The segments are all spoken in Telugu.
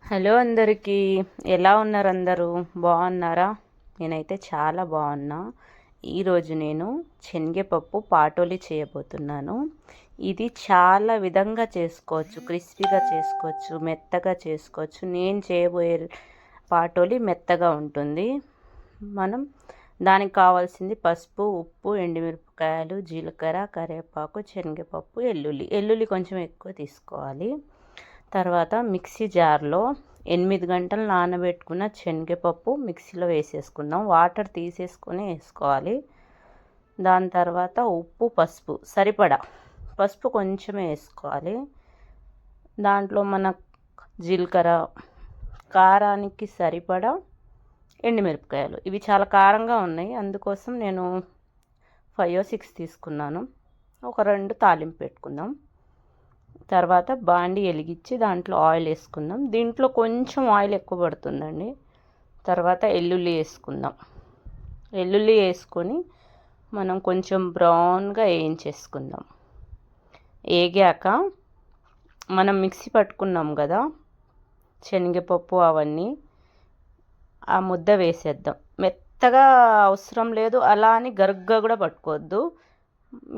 హలో అందరికీ, ఎలా ఉన్నారు? అందరూ బాగున్నారా? నేనైతే చాలా బాగున్నా. ఈరోజు నేను శనగపప్పు పాటోలి చేయబోతున్నాను. ఇది చాలా విధంగా చేసుకోవచ్చు. క్రిస్పీగా చేసుకోవచ్చు, మెత్తగా చేసుకోవచ్చు. నేను చేయబోయే పాటోలి మెత్తగా ఉంటుంది. మనం దానికి కావాల్సింది పసుపు, ఉప్పు, ఎండుమిరపకాయలు, జీలకర్ర, కరివేపాకు, శనగపప్పు, ఎల్లుల్లి కొంచెం ఎక్కువ తీసుకోవాలి. తర్వాత మిక్సీ జార్లో 8 గంటలు నానబెట్టుకున్న శనగపప్పు మిక్సీలో వేసేసుకుందాం. వాటర్ తీసేసుకొని వేసుకోవాలి. దాని తర్వాత ఉప్పు, పసుపు సరిపడా, పసుపు కొంచెమే వేసుకోవాలి. దాంట్లో మన జీలకర్ర, కారానికి సరిపడా ఎండుమిరపకాయలు. ఇవి చాలా కారంగా ఉన్నాయి, అందుకోసం నేను 5 or 6 తీసుకున్నాను. ఒక 2 తాలింపు పెట్టుకుందాం. తర్వాత బాండి వెలిగించి దాంట్లో ఆయిల్ వేసుకుందాం. దీంట్లో కొంచెం ఆయిల్ ఎక్కువ పడుతుందండి. తర్వాత ఎల్లుల్లి వేసుకుందాం. ఎల్లుల్లి వేసుకొని మనం కొంచెం బ్రౌన్గా వేయించేసుకుందాం. వేగాక మనం మిక్సీ పట్టుకున్నాం కదా శనగపప్పు, అవన్నీ ఆ ముద్ద వేసేద్దాం. మెత్తగా అవసరం లేదు, అలా అని గరుగ్గా కూడా పట్టుకోవద్దు,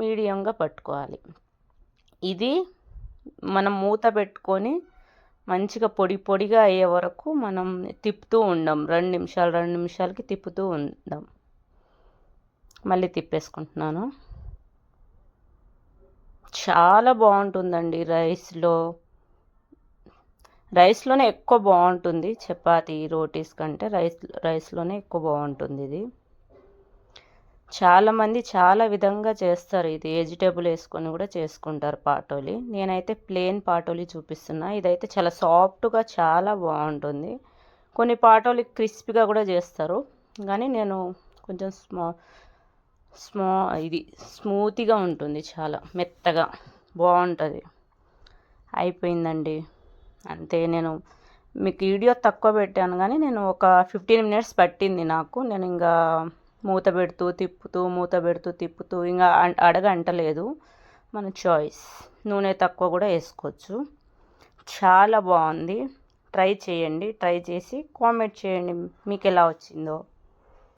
మీడియంగా పట్టుకోవాలి. ఇది మనం మూత పెట్టుకొని మంచిగా పొడి పొడిగా అయ్యే వరకు మనం తిప్పుతూ ఉందాం. 2 నిమిషాలకి తిప్పుతూ ఉందాం. మళ్ళీ తిప్పేసుకుంటున్నాను. చాలా బాగుంటుందండి. రైస్లోనే ఎక్కువ బాగుంటుంది. చపాతీ, రోటీస్ కంటే రైస్లోనే ఎక్కువ బాగుంటుంది. ఇది చాలామంది చాలా విధంగా చేస్తారు. ఇది వెజిటేబుల్ వేసుకొని కూడా చేసుకుంటారు పాటోలి. నేనైతే ప్లెయిన్ పాటోలి చూపిస్తున్నా. ఇదైతే చాలా సాఫ్ట్గా చాలా బాగుంటుంది. కొన్ని పాటోలి క్రిస్పీగా కూడా చేస్తారు, కానీ నేను కొంచెం ఇది స్మూత్గా ఉంటుంది, చాలా మెత్తగా బాగుంటుంది. అయిపోయిందండి, అంతే. నేను మీకు వీడియో తక్కువ పెట్టాను, కానీ నేను ఒక 15 minutes పట్టింది నాకు. నేను ఇంకా మూత పెడుతూ తిప్పుతూ ఇంకా అంటలేదు. మన చాయిస్. నూనె తక్కువ కూడా వేసుకోవచ్చు. చాలా బాగుంది. ట్రై చేయండి. ట్రై చేసి కామెంట్ చేయండి మీకు ఎలా వచ్చిందో.